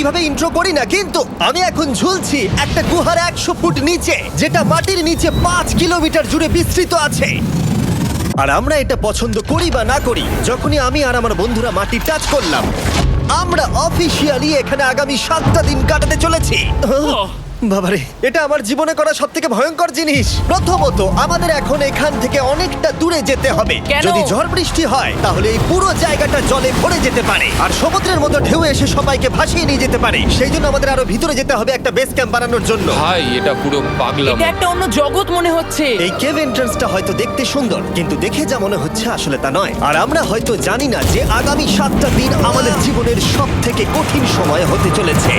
এইভাবে ইন্ট্রো করি না, কিন্তু আমি এখন ঝুলছি একটা গুহার 100 ফুট নিচে, যেটা মাটির নিচে 5 কিলোমিটার জুড়ে বিস্তৃত আছে। আর আমরা এটা পছন্দ করি বা না করি, যখনই আমি আর আমার বন্ধুরা মাটি টাচ করলাম, আমরা অফিসিয়ালি এখানে আগামী 7টা দিন কাটাতে চলেছি। বাবারে, এটা আমার জীবনে করা সবথেকে ভয়ঙ্কর জিনিস। প্রথমত, আমাদের এখন এখান থেকে অনেকটা দূরে যেতে হবে। কেন? যদি ঝড় বৃষ্টি হয় তাহলে এই পুরো জায়গাটা জলে ভরে যেতে পারে, আর সমুদ্রের মতো ঢেউ এসে সবাইকে ভাসিয়ে নিয়ে যেতে পারে। সেই জন্য আমাদের আরো ভিতরে যেতে হবে একটা বেস ক্যাম্প বানানোর জন্য। ভাই এটা পুরো পাগলাম। এটা একটা অন্য জগৎ মনে হচ্ছে। এই কেভ এন্ট্রান্সটা হয়তো দেখতে সুন্দর, কিন্তু দেখে যা মনে হচ্ছে আসলে তা নয়। আর আমরা হয়তো জানি না যে আগামী 7টা দিন আমাদের জীবনের সব থেকে কঠিন সময় হতে চলেছে।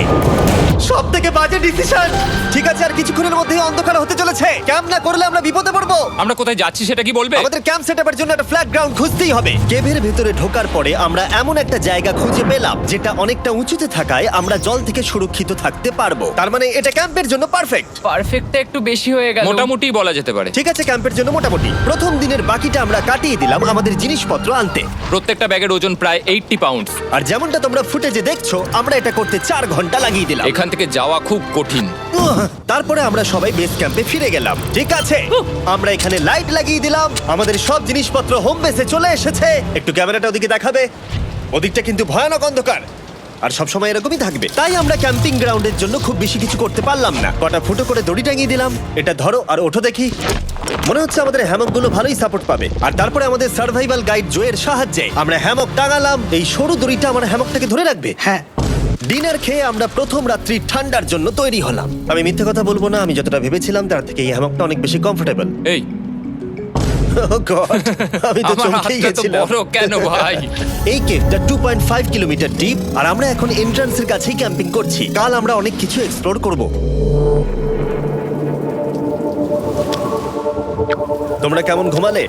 সব থেকে বাজে ডিসিশন। ঠিক আছে, আর কিছুক্ষণের মধ্যেই অন্ধকার হতে চলেছে। ক্যাম্প না করলে আমরা বিপদে পড়বো। আমরা কোথায় যাচ্ছি সেটা কি বলবে? আমাদের ক্যাম্প সেটআপের জন্য একটা ফ্ল্যাট গ্রাউন্ড খুঁজতেই হবে। কেভের ভেতরে ঢোকার পরে আমরা এমন একটা জায়গা খুঁজে পেলাম যেটা অনেকটা উঁচুতে থাকায় আমরা জল থেকে সুরক্ষিত থাকতে পারবো। তার মানে এটা ক্যাম্পের জন্য পারফেক্ট। পারফেক্টটা একটু বেশি হয়ে গেল। মোটামুটি বলা যেতে পারে। ঠিক আছে, ক্যাম্পের জন্য মোটামুটি। প্রথম দিনের বাকিটা আমরা কাটিয়ে দিলাম আমাদের জিনিসপত্র আনতে। প্রত্যেকটা ব্যাগের ওজন প্রায় 80 পাউন্ড। আর যেমনটা তোমরা ফুটেজে দেখছো, আমরা এটা করতে 4 ঘন্টা লাগিয়ে দিলাম। এখান থেকে যাওয়া খুব কঠিন। তারপরে আমরা সবাই বেস ক্যাম্পে ফিরে গেলাম। ঠিক আছে, আমরা এখানে লাইট লাগিয়ে দিলাম। আমাদের সব জিনিসপত্র হোম বেসে চলে এসেছে। একটু ক্যামেরাটা ওদিকে দেখাবে? ওদিকটা কিন্তু ভয়ানক অন্ধকার, আর সবসময় এরকমই থাকবে। তাই আমরা ক্যাম্পিং গ্রাউন্ডের জন্য খুব বেশি কিছু করতে পারলাম না। কটা ফুটো করে দড়ি টাঙিয়ে দিলাম। এটা ধরো আর ওঠো দেখি। মনে হচ্ছে আমাদের হ্যামকগুলো ভালোই সাপোর্ট পাবে। আর তারপরে আমাদের সার্ভাইভাল গাইড জোয়ের সাহায্যে আমরা হ্যামক টাঙালাম। এই সরু দড়িটা আমার হ্যামকটাকে ধরে রাখবে। হ্যাঁ, ডিনার খেয়ে আমরা প্রথম রাত্রি ঠান্ডার জন্য তৈরি হলাম। আমি মিথ্যে কথা বলবো না, আমি যতটা ভেবেছিলাম তার থেকে এই হ্যামকটা অনেক বেশি কমফোর্টেবল। এই আমি তো আমার চমকেই হাতটা তো গেছিলাম। বড় কেন ভাই? এই কেভটা 2.5 কিলোমিটার ডিপ, আর আমরা এখন এন্ট্রান্সের কাছেই ক্যাম্পিং করছি। কাল আমরা অনেক কিছু এক্সপ্লোর করব। তোমরা কেমন ঘুমালে?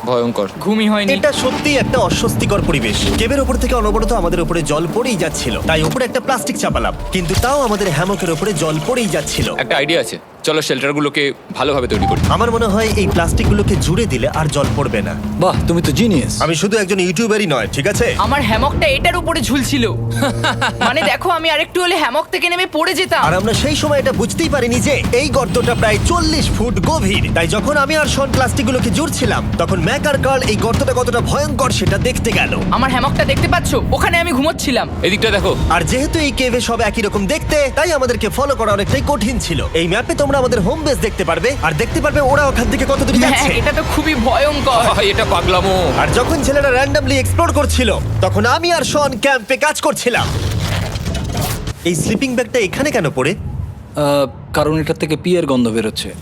ভয়ঙ্কর। ঘুমই হয়নি। এটা সত্যি একটা অস্বস্তিকর পরিবেশ। কেবের ওপর থেকে অনবরত আমাদের উপরে জল পড়েই যাচ্ছিল, তাই উপরে একটা প্লাস্টিক চাপালাম, কিন্তু তাও আমাদের হ্যামকের উপরে জল পড়েই যাচ্ছিল। একটা আইডিয়া আছে, চলো শেল্টারগুলোকে ভালোভাবে তৈরি করি। আমার মনে হয় এই প্লাস্টিকগুলোকে জুড়ে দিলে আর জল পড়বে না। বাহ, তুমি তো জিনিয়াস। আমি শুধু একজন ইউটিউবারই নয়, ঠিক আছে? আমার হ্যামকটা এটার উপরে ঝুলছিল। মানে দেখো, আমি আরেকটু হলে হ্যামক থেকে নেমে পড়ে যেতাম। আর আমরা সেই সময় এটা বুঝতেই পারিনি যে এই গর্তটা প্রায় 40 ফুট গভীর। তাই যখন আমি আর শন প্লাস্টিকগুলোকে জুড়ছিলাম, তখন ম্যাক আর কার্ল এই গর্তটা কতটা ভয়ঙ্কর সেটা দেখতে গেল। আমার হ্যামকটা দেখতে পাচ্ছো? ওখানে আমি ঘুমোচ্ছিলাম। এদিকটা দেখো। আর যেহেতু এই কেভে সব একই রকম দেখতে, তাই আমাদেরকে ফলো করা অনেকটাই কঠিন ছিল। এই ম্যাপে তোমরা আমাদের হোম বেস দেখতে পারবে, আর দেখতে পারবে ওরা ওখান থেকে কত দূরে হ্যাঁ, যাচ্ছে। এটা তো খুবই ভয়ঙ্কর। ভাই এটা পাগলামো। আর যখন ছেলেরা র্যান্ডমলি এক্সপ্লোর করছিল, তখন আমি আর শন ক্যাম্পে কাজ করছিলাম। এই স্লিপিং ব্যাগটা এখানে কেন পড়ে? কারণ এটার থেকে পিয়ের গন্ধ বেরোচ্ছে।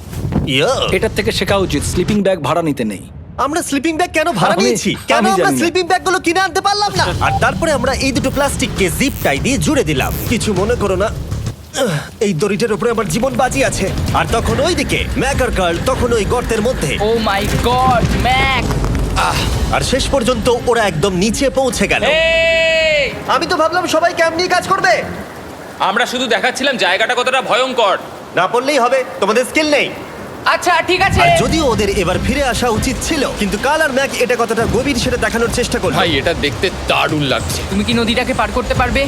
ইয়া, এটার থেকে শেখা উচিত স্লিপিং ব্যাগ ভাড়া নিতে নেই। আমরা স্লিপিং ব্যাগ কেন ভাড়া আমি- নিয়েছি? কেন আমি আমরা জানি না। স্লিপিং ব্যাগগুলো কিনে আনতে পারলাম না? আর তারপরে আমরা এই দুটো প্লাস্টিককে জিপ টাই দিয়ে জুড়ে দিলাম। কিছু মনে করো না, এই দড়িটার উপরে আমার জীবন বাজি আছে। আর তখন ওইদিকে ম্যাক আর কার্ল তখন ওই গর্তের মধ্যে। ও মাই গড, ম্যাক! আর শেষ পর্যন্ত ওরা একদম নিচে পৌঁছে গেল। এই! আমি তো ভাবলাম সবাই ক্যাম্প নিয়ে কাজ করবে। আমরা শুধু দেখাচ্ছিলাম জায়গাটা কতটা ভয়ঙ্কর। না পড়লেই হবে, তোমাদের স্কিল নেই। আচ্ছা ঠিক আছে। আর যদিও ওদের এবার ফিরে আসা উচিত ছিল, কিন্তু কাল আর ম্যাক এটা কতটা গভীর সেটা দেখানোর চেষ্টা করলো। ভাই এটা দেখতে দারুণ লাগছে। তুমি কি নদীটাকে পার করতে পারবে?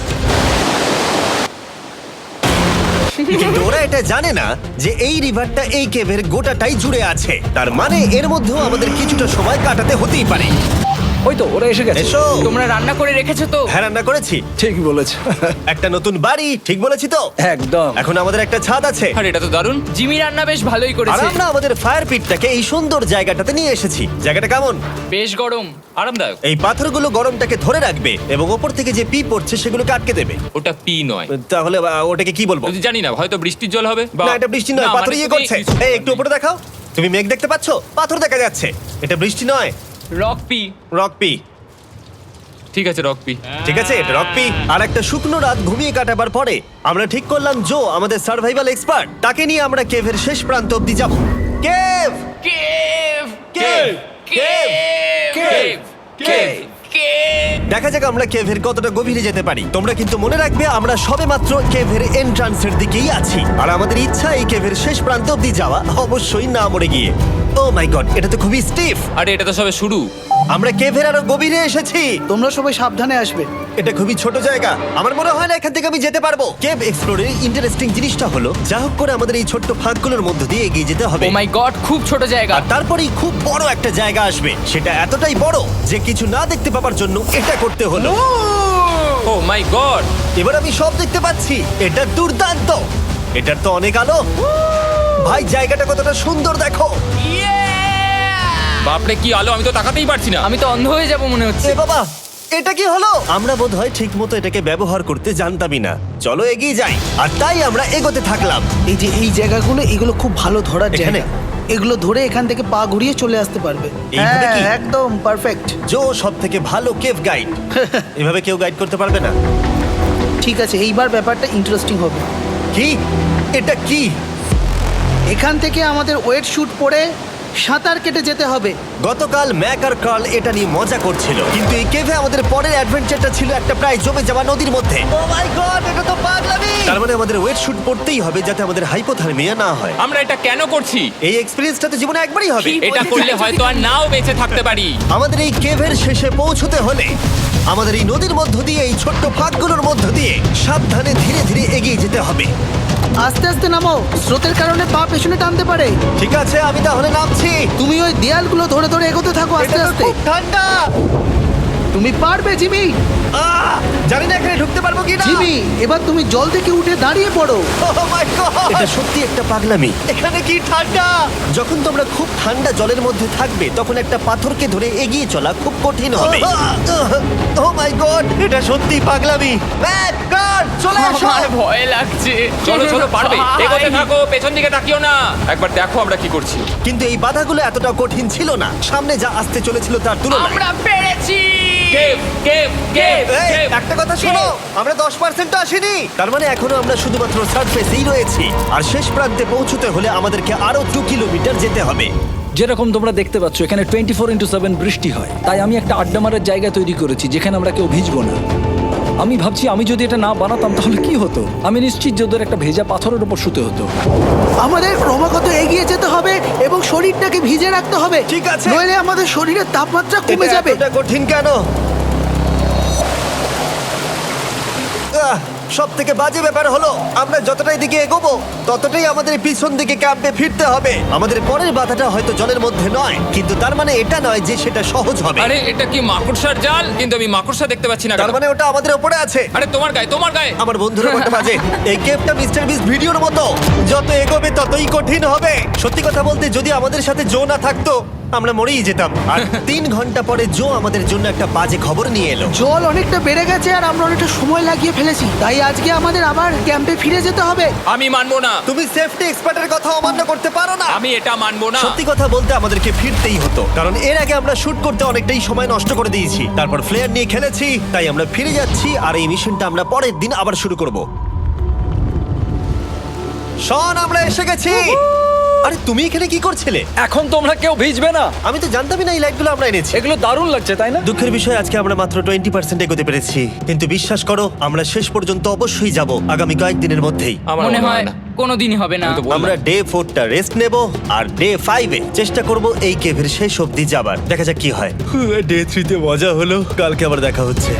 কিন্তু ওরা এটা জানে না যে এই রিভারটা এই কেভের গোটাটাই জুড়ে আছে। তার মানে এর মধ্যেও আমাদের কিছুটা সময় কাটাতে হতেই পারে। ওই তো ওরা এসে গেছে। এসো। তোমরা রান্না করে রেখেছো তো? হ্যাঁ, রান্না করেছি। ঠিক বলেছ। একটা নতুন বাড়ি, ঠিক বলেছি তো? একদম। এখন আমাদের একটা ছাদ আছে। আর এটা তো দারুণ। জিমি রান্না বেশ ভালোই আর করেছে। আমরা আমাদের ফায়ার পিটটাকে এই সুন্দর জায়গাটাতে নিয়ে এসেছি। জায়গাটা কেমন? বেশ গরম। আরামদায়ক। এই পাথরগুলো গরমটাকে ধরে রাখবে এবং ওপর থেকে যে পি পড়ছে সেগুলোকে আটকে দেবে। ওটা পি নয়। তাহলে ওটাকে কি বলবো? যদি জানি না, হয়তো বৃষ্টির জল হবে। না, এটা বৃষ্টি নয়, না, পাথর মানে ইয়ে তুমি করছে। কিছু- এই একটু উপরে দেখাও। তুমি মেঘ দেখতে পাচ্ছো? পাথর দেখা যাচ্ছে। এটা বৃষ্টি নয়, রক পি। Rock P. ঠিক আছে, রক পি। ঠিক আছে, এটা রক পি। আর একটা শুকনো রাত ঘুমিয়ে কাটাবার পরে আমরা ঠিক করলাম জো আমাদের সার্ভাইভাল এক্সপার্ট, তাকে নিয়ে আমরা কেভের শেষ প্রান্ত অব্দি যাব। Cave, cave! Cave, cave, cave! Cave. Cave! দেখা যাক আমরা কেভের কতটা গভীরে যেতে পারি। তোমরা কিন্তু মনে রাখবে আমরা সবেমাত্র কেভের এন্ট্রান্সের দিকেই আছি, আর আমাদের ইচ্ছা এই কেভের শেষ প্রান্ত অব্দি যাওয়া, অবশ্যই না মরে গিয়ে। ও মাই গড, এটা তো খুবই স্টিফ। আরে এটা তো সবে শুরু। আমরা কেভের আরো গভীরে এসেছি। তোমরা সবাই সাবধানে আসবে। এটা খুবই ছোট জায়গা, আমার মনে হয় না এখান থেকে আমি যেতে পারবো। কেভ এক্সপ্লোরের ইন্টারেস্টিং জিনিসটা হলো যা হোক করে আমাদের এই ছোট্ট ফাঁকগুলোর মধ্য দিয়ে এগিয়ে যেতে হবে। ও মাই গড, খুব ছোট জায়গা। আর তারপরেই খুব বড় একটা জায়গা আসবে, সেটা এতটাই বড় যে কিছু না দেখতে পাওয়ার জন্য এটা করতে হলো। ও মাই গড! এবার আমি সব দেখতে পাচ্ছি, এটা দুর্দান্ত। এটার তো অনেক আলো। ভাই জায়গাটা কতটা সুন্দর দেখো। বাপরে কি আলো, আমি তো তাকাতেই পারছি না। আমি তো অন্ধ হয়ে যাব মনে হচ্ছে। এ বাবা, এটা কি হলো? আমরা বোধহয় ঠিক মতো এটাকে ব্যবহার করতে জানতামই না। চলো এগিয়ে যাই। আর তাই আমরা এগোতে থাকলাম। এই যে এই জায়গাগুলো, এগুলো খুব ভালো ধরার এখানে? জায়গা। এগুলো ধরে এখান থেকে পা ঘুরিয়ে চলে আসতে পারবে। এইভাবে কি? হ্যাঁ, একদম পারফেক্ট। জো সব থেকে ভালো কেভ গাইড। এভাবে কেউ গাইড করতে পারবে না। ঠিক আছে, এইবার ব্যাপারটা ইন্টারেস্টিং হবে। কি? এটা কি? এখান থেকে আমাদের ওয়েট শুট পরে সাঁতার কেটে যেতে হবে। গতকাল ম্যাক আর কার্ল এটা নিয়ে মজা করছিল, কিন্তু এই কেভে আমাদের পরের অ্যাডভেঞ্চারটা ছিল একটা প্রায় জমে যাওয়া নদীর মধ্যে। ও মাই গড, এটা তো পাগলামি! তার মানে আমাদের ওয়েট শুট পড়তেই হবে যাতে আমাদের হাইপোথার্মিয়া না হয়। আমরা এটা কেন করছি? এই এক্সপেরিয়েন্সটা তো জীবনে একবারই হবে। এটা করলে হয়তো আর নাও বেঁচে থাকতে পারি। আমাদের এই কেভের শেষে পৌঁছতে হলে আমাদের এই নদীর মধ্য দিয়ে, এই ছোট্ট ফাঁকগুলোর মধ্য দিয়ে সাবধানে ধীরে ধীরে এগিয়ে যেতে হবে। আস্তে আস্তে নামো, স্রোতের কারণে পা পেছনে টানতে পারে। ঠিক আছে, আমি তাহলে নামছি। তুমি ওই দেয়ালগুলো ধরে ধরে এগোতে থাকো আস্তে এটা তো আস্তে। খুব ঠান্ডা। তুমি পারবে জিমি। জানি না এখানে ঢুকতে পারবো কি না। জিমি, এবার তুমি জল থেকে উঠে দাঁড়িয়ে পড়ো। এটা সত্যি একটা পাগলামি। এখানে কি ঠান্ডা! যখন তোমরা খুব ঠান্ডা জলের মধ্যে থাকবে তখন একটা পাথরকে ধরে এগিয়ে চলা খুব কঠিন হবে। ও মাই গড, এটা সত্যি পাগলামি। ম্যাক, গার্ড, চলে এসো। আমার ভয় লাগছে। চলো চলো, পারবে। ভাই। এগোতে থাকো, পেছন দিকে তাকিও না। একবার দেখো আমরা কি করছি। কিন্তু এই বাধাগুলো এতটা কঠিন ছিল না সামনে যা আসতে চলেছিল তার তুলনায়। আমরা পেরেছি। কেভ কেভ কেভ এই, কেভ। একটা কথা শোনো, আমরা 10% আসিনি। তার মানে এখনো আমরা শুধুমাত্র সার্ফেসেই রয়েছি, আর শেষ প্রান্তে পৌঁছতে হলে আমাদেরকে আরো 2 কিলোমিটার যেতে হবে। যেরকম তোমরা দেখতে পাচ্ছ এখানে 24/7 বৃষ্টি হয়, তাই আমি একটা আড্ডা মারার জায়গা তৈরি করেছি যেখানে আমরা কেউ ভিজবো না। আমি ভাবছি আমি যদি এটা না বানাতাম তাহলে কি হতো। আমি নিশ্চিত যে ওদের একটা ভেজা পাথরের উপর শুতে হতো। আমাদের ক্রমাগত এগিয়ে যেতে হবে এবং শরীরটাকে ভিজে রাখতে হবে। ঠিক আছে। নইলে আমাদের শরীরের তাপমাত্রা কমে যাবে। এটা কঠিন কেন? সব থেকে বাজে ব্যাপার হলো আমরা যতটাই দিকে এগোবো ততটাই আমাদের পিছন দিকে ক্যাম্পে ফিরতে হবে। আমাদের পরের বাধাটা হয়তো জলের মধ্যে নয়, কিন্তু তার মানে এটা নয় যে সেটা সহজ হবে। আরে এটা কি মাকড়সার জাল? কিন্তু আমি মাকড়সা দেখতে পাচ্ছি না তার কেন? মানে ওটা আমাদের উপরে আছে। আরে তোমার গায়ে, তোমার গায়ে। আমার বন্ধুরা বলতে বাজে, এই গেমটা মিস্টার বিস ভিডিওর মতো, যত এগোবে ততই কঠিন হবে। সত্যি কথা বলতে যদি আমাদের সাথে জো না থাকতো আমরা মরেই যেতাম। আর 3 ঘন্টা পরে জো আমাদের জন্য একটা বাজে খবর নিয়ে এলো। জল অনেকটা বেড়ে গেছে আর আমরা অনেকটা সময় লাগিয়ে ফেলেছি, তাই আজকে আমাদের আবার ক্যাম্পে ফিরে যেতে হবে। আমি মানবো না। তুমি সেফটি এক্সপার্টের কথা অমান্য করতে পারো না। আমি এটা মানবো না। সত্যি কথা বলতে আমাদেরকে ফিরতেই হতো, কারণ এর আগে আমরা শুট করতে অনেকটাই সময় নষ্ট করে দিয়েছি, তারপর ফ্লেয়ার নিয়ে খেলেছি, তাই আমরা ফিরে যাচ্ছি আর এই মিশনটা আমরা পরের দিন আবার শুরু করব। শন, আমরা এসে গেছি। আরে তুমি এখানে কি করছিলে? এখন তোমরা কেউ ভিজবে না। আমি তো জানতামই না এই লাইটগুলো আমরা এনেছি। এগুলো দারুণ লাগছে তাই না? দুঃখের বিষয় আজকে আমরা মাত্র 20% এগোতে পেরেছি, কিন্তু বিশ্বাস করো আমরা শেষ পর্যন্ত অবশ্যই যাব আগামী কয়েকদিনের মধ্যেই। আমার মনে হয় না। কোনোদিনই হবে না। আমি তো বললাম। আমরা ডে 4টা রেস্ট নেব আর ডে 5-এ চেষ্টা করব এই কেভের শেষ অবধি যাবার। দেখা যাক কি হয়। ডে 3-তে মজা হলো, কালকে আবার দেখা হচ্ছে।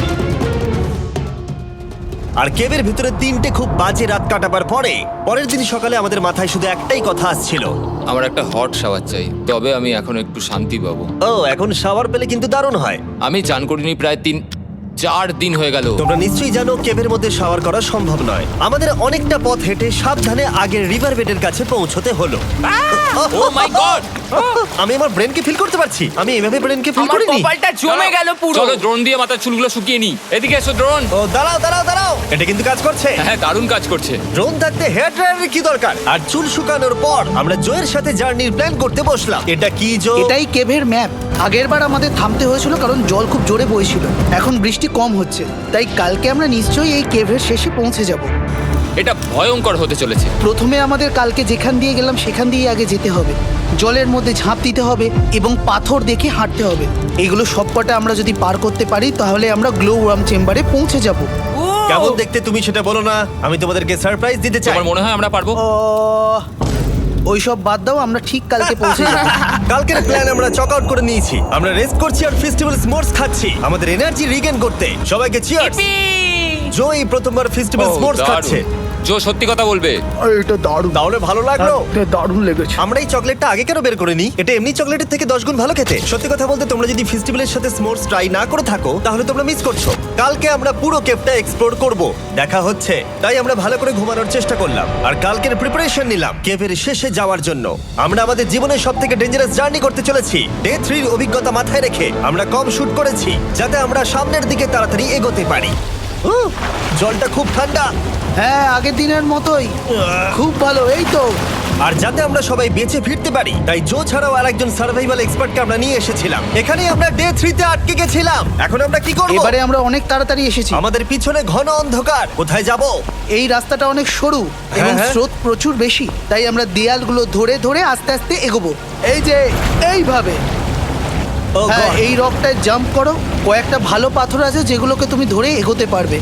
আর কেভের ভিতরে 3টে খুব বাজে রাত কাটাবার পরে পরের দিন সকালে আমাদের মাথায় শুধু একটাই কথা আসছিল, আমার একটা হট শাওয়ার চাই, তবে আমি এখন একটু শান্তি পাবো। ও এখন শাওয়ার পেলে কিন্তু দারুণ হয়। আমি চান করিনি প্রায় 3-4 দিন হয়ে গেল। তোমরা নিশ্চয়ই জানো কেভের মধ্যে শাওয়ার করা সম্ভব নয়। আমাদের অনেকটা পথ হেঁটে সাবধানে আগের রিভার বেডের কাছে পৌঁছতে হলো। ও মাই গড! আমি আমার ব্রেনকে ফিল করতে পারছি। আমি এভাবে ব্রেনকে ফিল আমার করিনি। কপালটা জমে গেল পুরো। চলো ড্রোন দিয়ে মাথার চুলগুলো শুকিয়ে নি। এদিকে এসো ড্রোন। ও দাঁড়াও দাঁড়াও দাঁড়াও, এটা কিন্তু কাজ করছে। হ্যাঁ, দারুণ কাজ করছে। ড্রোন থাকতে হেয়ার ড্রায়ারের কি দরকার? আর চুল শুকানোর পর আমরা জোয়ের সাথে জার্নির প্ল্যান করতে বসলাম। এটা কি জো? এটাই কেভের ম্যাপ। আগেরবার আমাদের থামতে হয়েছিল কারণ জল খুব জোরে বইছিল। এখন বৃষ্টি কম হচ্ছে, তাই কালকে আমরা নিশ্চয়ই এই কেভের শেষে পৌঁছে যাব। এটা ভয়ঙ্কর হতে চলেছে। প্রথমে আমাদের কালকে যেখান দিয়ে গেলাম সেখান দিয়ে আগে যেতে হবে। জলের মধ্যে ঝাঁপ দিতে হবে এবং পাথর দেখে হাঁটতে হবে। এগুলো সবকটা আমরা যদি পার করতে পারি তাহলে আমরা গ্লো ওয়ার্ম চেম্বারে পৌঁছে যাব। কেমন দেখতে তুমি সেটা বলো না, আমি তোমাদেরকে সারপ্রাইজ দিতে চাই। তোমার মনে হয় আমরা পারবো? ওইসব বাদ দাও, আমরা ঠিক কালকে পৌঁছে যাবো। কালকের প্ল্যান আমরা চক আউট করে নিয়েছি। আমরা রেস্ট করছি আর ফেস্টিভ্যাল স্মোর্টস খাচ্ছি আমাদের এনার্জি রিগেন করতে। সবাইকে চিয়ার্স। Yippee! জো এই প্রথমবার ফেস্টিভ্যাল স্মোর্টস খাচ্ছে। জো সত্যি কথা বলবে। এটা দারুণ, তাহলে ভালো লাগলো? এটা দারুণ লেগেছে। আমরা এই চকলেটটা আগে কেন বের করে নিই? এটা এমনি চকলেটের থেকে 10 গুণ ভালো খেতে। সত্যি কথা বলতে তোমরা যদি ফেস্টিভ্যালের সাথে স্মোর্টস ট্রাই না করে থাকো তাহলে তোমরা মিস করছো। কালকে আমরা পুরো কেভটা এক্সপ্লোর করব, দেখা হচ্ছে। তাই আমরা ভালো করে ঘুমানোর চেষ্টা করলাম আর কালকের প্রিপারেশন নিলাম কেভের শেষে যাওয়ার জন্য। আমরা আমাদের জীবনের সবথেকে ডেঞ্জারাস জার্নি করতে চলেছি। ডে 3 এর অভিজ্ঞতা মাথায় রেখে আমরা কম শুট করেছি যাতে আমরা সামনের দিকে তাড়াতাড়ি এগোতে পারি। জলটা খুব ঠান্ডা। হ্যাঁ, আগের দিনের মতোই খুব ভালো। এই তো আর যাতে আমরা সবাই বেঁচে ফিরতে পারি তাই জো ছাড়াও আরেকজন সার্ভাইভাল এক্সপার্টকে আমরা নিয়ে এসেছিলাম। এখানে আমরা ডে 3 তে আটকে গেছিলাম। এখন আমরা কি করব? এবারে আমরা অনেক তাড়াতাড়ি এসেছি। আমাদের পিছনে ঘন অন্ধকার। কোথায় যাব? এই রাস্তাটা অনেক সরু এবং হ্যাঁ। স্রোত প্রচুর বেশি, তাই আমরা দেয়ালগুলো ধরে ধরে আস্তে আস্তে এগোবো। এই যে এইভাবে। ও হ্যাঁ, God! এই রকটায় জাম্প করো। কয়েকটা ভালো পাথর আছে যেগুলোকে তুমি ধরে এগোতে পারবে।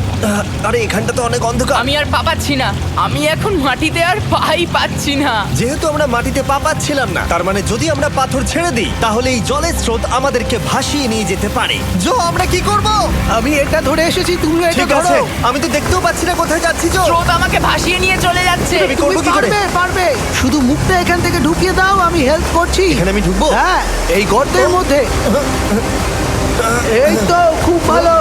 আরে এখানটা তো অনেক অন্ধকার। আমি আর পা পাচ্ছি না, আমি এখন মাটিতে আর পাই পাচ্ছি না। যেহেতু আমরা মাটিতে পা পাচ্ছিলাম না তার মানে যদি আমরা পাথর ছেড়ে দিই তাহলে এই জলের স্রোত আমাদেরকে ভাসিয়ে নিয়ে যেতে পারে। জো আমরা কি করব? আমি এটা ধরে এসেছি, তুমি এটা ঠিক আছে, ধরো। আমি তো দেখতেও পাচ্ছি না কোথায় যাচ্ছি। জো স্রোত আমাকে ভাসিয়ে নিয়ে চলে যাচ্ছে। আমি তুমি করবো কি করে? পারবে, পারবে। শুধু মুখটা এখান থেকে ঢুকিয়ে দাও, আমি হেল্প করছি। এখানে আমি ঢুকবো? হ্যাঁ, এই গর্তের মধ্যে। এই তো, খুব ভালো।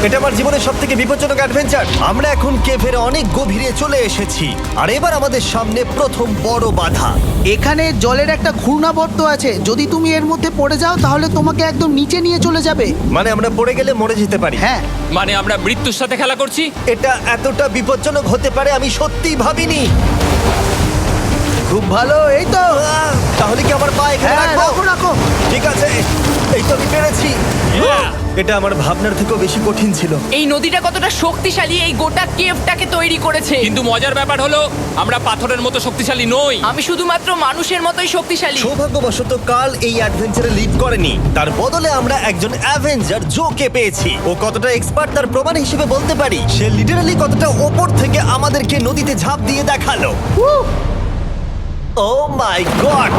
এটা আমার জীবনের সব থেকে বিপজ্জনক অ্যাডভেঞ্চার। আমরা এখন কেভের অনেক গভীরে চলে এসেছি আর এবার আমাদের সামনে প্রথম বড় বাধা। এখানে জলের একটা ঘূর্ণাবর্ত আছে, যদি তুমি এর মধ্যে পড়ে যাও তাহলে তোমাকে একদম নিচে নিয়ে চলে যাবে। মানে আমরা পড়ে গেলে মরে যেতে পারি। হ্যাঁ, মানে আমরা মৃত্যুর সাথে খেলা করছি। এটা এতটা বিপজ্জনক হতে পারে আমি সত্যিই ভাবিনি। খুব ভালো। এই তো, তাহলে কি আমার পা এখানে হ্যাঁ, রাখবো? রাখো রাখো। ঠিক আছে, এই তো আমি পেরেছি। এটা আমার ভাবনার থেকেও বেশি কঠিন ছিল। এই নদীটা কতটা শক্তিশালী এই গোটা কেভটাকে তৈরি করেছে। কিন্তু মজার ব্যাপার হলো আমরা পাথরের মতো শক্তিশালী নই। আমি শুধুমাত্র মানুষের মতোই শক্তিশালী। সৌভাগ্যবশত কাল এই অ্যাডভেঞ্চারে লিড করেনি, তার বদলে আমরা একজন অ্যাভেঞ্জার জোকে পেয়েছি। ও কতটা এক্সপার্ট তার প্রমাণ হিসেবে বলতে পারি। সে লিটারালি কতটা ওপর থেকে আমাদেরকে নদীতে ঝাঁপ দিয়ে দেখালো। ও মাই গড,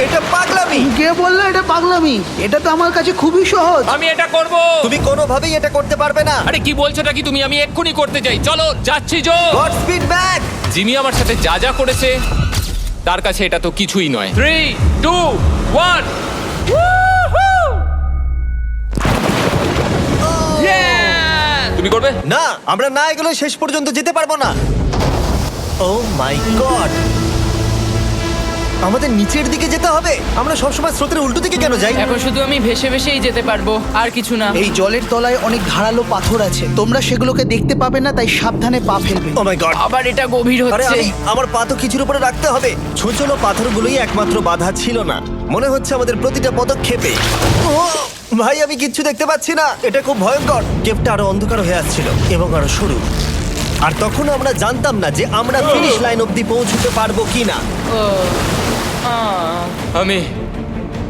এটা পাগলামি। কে বললো এটা পাগলামি? এটা তো আমার কাছে খুবই সহজ। আমি এটা করব। তুমি কোনোভাবেই এটা করতে পারবে না। আরে কি বলছোটা কি তুমি? আমি এক্ষুনি করতে চাই। চলো যাচ্ছি Joe. Godspeed back. Jimmy আমার সাথে যা যা করেছে তার কাছে এটা তো কিছুই নয়। 3, 2, 1। তুমি করবে? না, আমরা না এগুলো শেষ পর্যন্ত যেতে পারবো না। ও মাই গড, আমাদের নিচের দিকে যেতে হবে। আমরা সবসময় স্রোতের উল্টো দিকে কেন যাই? এখন শুধু আমি ভেসে ভেসেই যেতে পারবো, আর কিছু না। এই জলের তলায় অনেক ধারালো পাথর আছে, তোমরা সেগুলোকে দেখতে পাবে না, তাই সাবধানে পা ফেলবে। ও মাই গড, আবার এটা গভীর আরে হচ্ছে। আমার পা তো কিছুর উপরে রাখতে হবে। ছোট পাথরগুলোই একমাত্র বাধা ছিল না, মনে হচ্ছে আমাদের প্রতিটা পদক্ষেপে। ও ভাই, আমি কিচ্ছু দেখতে পাচ্ছি না। এটা খুব ভয়ঙ্কর। কেভটা আরো অন্ধকার হয়ে আসছিল এবং আরো সরু। আর তখন আমরা জানতাম না যে আমরা ফিনিশ লাইন অবধি পৌঁছতে পারবো কিনা। আমি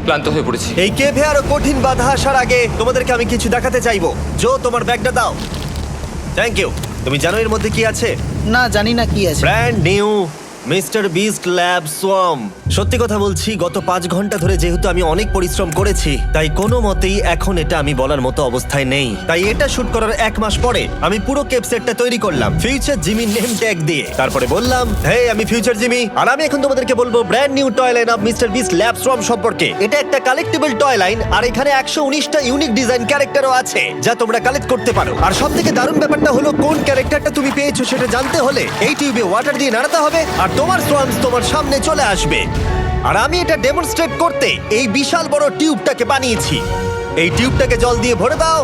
ক্লান্ত হয়ে পড়েছি। এই কেভে আরো কঠিন বাধা আসার আগে তোমাদেরকে আমি কিছু দেখাতে চাইবো। জো, তোমার ব্যাগটা দাও। Thank you. তুমি জানো এর মধ্যে কি আছে? না, জানি না কি আছে। Brand new mister beast lab swamp. সত্যি কথা বলছি, গত 5 ঘন্টা ধরে যেহেতু আমি অনেক পরিশ্রম করেছি তাই কোনো মতেই এখন এটা আমি বলার মতো অবস্থায় নেই। তাই এটা শুট করার 1 মাস পরে আমি পুরো কেপ সেটটা তৈরি করলাম ফিউচার জিমি নেম ট্যাগ দিয়ে। তারপরে বললাম, হে আমি ফিউচার জিমি, আর আমি এখন তোমাদেরকে বলবো brand new toy line of mister beast lab swamp সম্পর্কে। এটা একটা কালেক্টেবল টয় লাইন আর এখানে 119টা ইউনিক ডিজাইন ক্যারেক্টারও আছে যা তোমরা কালেক্ট করতে পারো। আর সবথেকে দারুণ ব্যাপারটা হলো কোন ক্যারেক্টারটা তুমি পেয়েছো সেটা জানতে হলে এই টিউবে ওয়াটার দিয়ে নাড়াতে হবে আর তোমার সোয়ামস তোমার সামনে চলে আসবে। আর আমি এটা ডেমনস্ট্রেট করতে এই বিশাল বড় টিউবটাকে বানিয়েছি। এই টিউবটাকে জল দিয়ে ভরে দাও।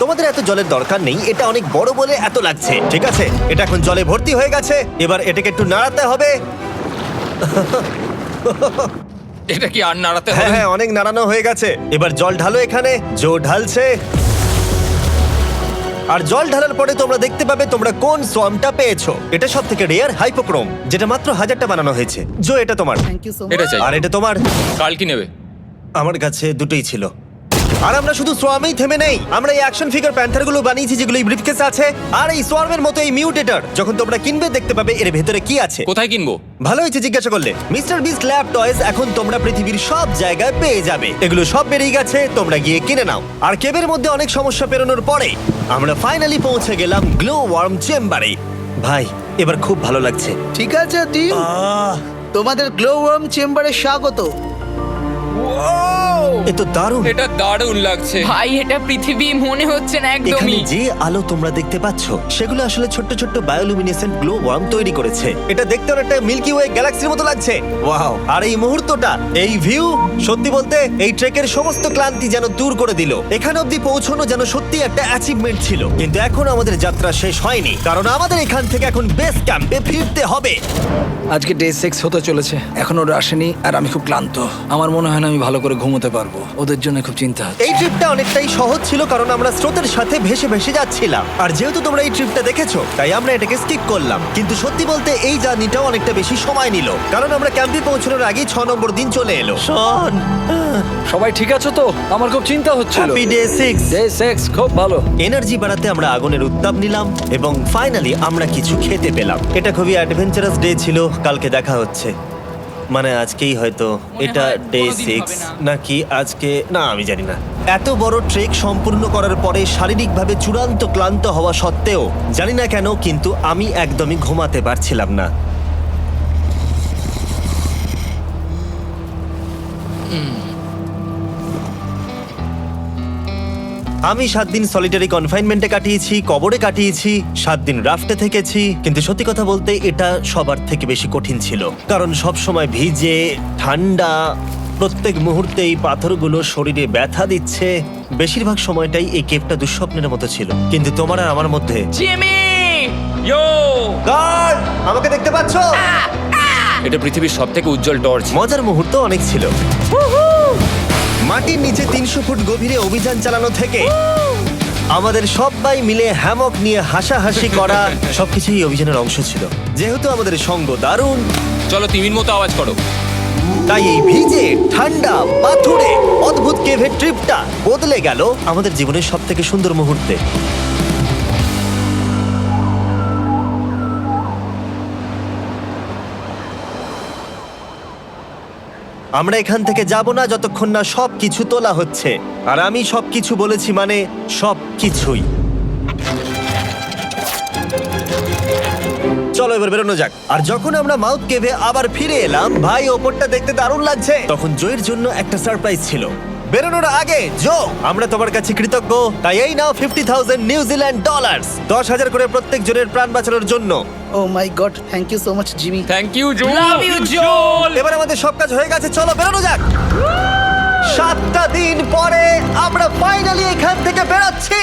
তোমাদের এত জলের দরকার নেই, এটা অনেক বড় বলে এত লাগছে। ঠিক আছে, এটা এখন জলে ভর্তি হয়ে গেছে। এবার এটাকে একটু নাড়াতে হবে। এটা কি আর নাড়াতে হ্যাঁ হবে? হ্যাঁ, অনেক নাড়ানো হয়ে গেছে। এবার জল ঢালো এখানে। জো ঢালছে। আর জল ঢালার পরে তোমরা দেখতে পাবে তোমরা কোন সোয়ামটা পেয়েছো। এটা সব থেকে রেয়ার হাইপোক্রোম, যেটা মাত্র 1000টা বানানো হয়েছে। জো, এটা তোমার। থ্যাংক ইউ সো এটা মাচ। চাই। আর এটা তোমার। কাল কি নেবে? আমার কাছে দুটোই ছিল। আর আমরা শুধু সোয়ামেই থেমে নেই, আমরা এই অ্যাকশন ফিগার প্যান্থার গুলো বানিয়েছি যেগুলো এই ব্রিফকেসে আছে, আর এই সোয়ার্মের মতো এই মিউটেটর। যখন তোমরা কিনবে দেখতে পাবে এর ভেতরে কি আছে। কোথায় কিনবো? ভালো হয়েছে জিজ্ঞাসা করলে। মিস্টার বিস্ট ল্যাব টয়েস এখন তোমরা পৃথিবীর সব জায়গায় পেয়ে যাবে। এগুলো সব বেরিয়ে গেছে, তোমরা গিয়ে কিনে নাও। আর কেবের মধ্যে অনেক সমস্যা পেরোনোর পরে আমরা ফাইনালি পৌঁছে গেলাম গ্লো ওয়ার্ম চেম্বারে। ভাই এবার খুব ভালো লাগছে। ঠিক আছে টিম, তোমাদের গ্লো ওয়ার্ম চেম্বারে স্বাগত। এ তো দারুণ। এটা দারুণ লাগছে। ভাই এটা পৃথিবী মনে হচ্ছে না এখানে একদমই। যে আলো তোমরা দেখতে পাচ্ছ সেগুলো আসলে ছোট্ট ছোট্ট বায়োলুমিনেসেন্ট গ্লো ওয়ার্ম তৈরি করেছে। এটা দেখতে অনেকটা মিল্কি ওয়ে গ্যালাক্সির মতো লাগছে। ওয়াও! আর এই মুহূর্তটা, এই ভিউ, সত্যি বলতে এই ট্রেকের সমস্ত ক্লান্তি যেন দূর করে দিল। এখানে অবধি পৌঁছানো যেন সত্যি একটা অ্যাচিভমেন্ট ছিল। কিন্তু এখন আমাদের যাত্রা শেষ হয়নি, কারণ আমাদের এখান থেকে এখন বেস ক্যাম্পে ফিরতে হবে। আজকে ডে 6 হতে চলেছে, এখন ওরা আসেনি আর আমি খুব ক্লান্ত। আমার মনে হয় না আমি ভালো করে ঘুমোতে পারবো, ওদের জন্য খুব চিন্তা হচ্ছে। এই ট্রিপটা অনেকটাই সহজ ছিল কারণ আমরা স্রোতের সাথে ভেসে ভেসে যাচ্ছিলাম। আর যেহেতু তোমরা এই ট্রিপটা দেখেছো তাই আমরা এটাকে স্কিপ করলাম। কিন্তু সত্যি বলতে এই জার্নিটাও অনেকটা বেশি সময় নিল, কারণ আমরা ক্যাম্পে পৌঁছানোর আগেই 6 নম্বর দিন চলে এলো। শন, সবাই ঠিক আছে তো? আমার খুব চিন্তা হচ্ছিল। Happy day 6। ডে 6 খুব ভালো। এনার্জি বাড়াতে আমরা আগুনের উত্তাপ নিলাম এবং ফাইনালি আমরা কিছু খেতে পেলাম। এটা খুবই অ্যাডভেঞ্চারাস ডে ছিল। কালকে দেখা হচ্ছে, মানে আজকেই হয়তো। এটা হয় ডে কোনোদিন 6 হবে না। নাকি আজকে, না আমি জানি না। এত বড় ট্রেক সম্পূর্ণ করার পরে শারীরিকভাবে চূড়ান্ত ক্লান্ত হওয়া সত্ত্বেও জানি না কেন কিন্তু আমি একদমই ঘুমাতে পারছিলাম না। আমি 7 দিন সলিটারি কনফাইনমেন্টে কাটিয়েছি, কবরে কাটিয়েছি, 7 দিন রাফটে থেকেছি। কিন্তু সত্যি কথা বলতে এটা সবার থেকে বেশি কঠিন ছিল, কারণ সব সময় ভিজে, ঠান্ডা, প্রত্যেক মুহূর্তে এই পাথরগুলো শরীরে ব্যথা দিচ্ছে। বেশিরভাগ সময়টাই এই কেভটা দুঃস্বপ্নের মতো ছিল। কিন্তু তোমার আর আমার মধ্যে জিমি! ইয়ো! গার্ড, আমাকে দেখতে পাচ্ছ? এটা পৃথিবীর সবথেকে উজ্জ্বল টর্চ। মজার মুহূর্ত অনেক ছিল। মাটির নিচে 300 ফুট গভীরে অভিযান চালানো থেকে আমাদের সবাই মিলে হ্যামক নিয়ে হাসাহাসি করা সবকিছুই এই অভিযানের অংশ ছিল। যেহেতু আমাদের সঙ্গ দারুণ, চলো তিমির মতো আওয়াজ করো। তাই এই ভিজে, ঠান্ডা, পাথুরে অদ্ভুত কেভের ট্রিপটা বদলে গেল আমাদের জীবনের সব থেকে সুন্দর মুহূর্তে। আমরা এখান থেকে যাব না যতক্ষণ না সবকিছু তোলা হচ্ছে। আর আমি সবকিছু বলেছি মানে সবকিছুই। চলো এবার বেরোনো যাক। আর যখন আমরা মাউথ কেভে আবার ফিরে এলাম, ভাই ওপরটা দেখতে দারুণ লাগছে। তখন জয়ের জন্য একটা সারপ্রাইজ ছিল। বেরোনোর আগে জো, আমরা তোমার কাছে কৃতজ্ঞ। তাই এই নাও 50,000 নিউজিল্যান্ড ডলার, 10,000 করে প্রত্যেক জনের প্রাণ বাঁচানোর জন্য। Oh my God, thank you so much Jimmy. Thank you Joe. Love you, Joel! এবার আমাদের সব কাজ হয়ে গেছে, চলো বেরোনো যাক। 7টা দিন পরে আমরা ফাইনালি এখান থেকে বেরোচ্ছি।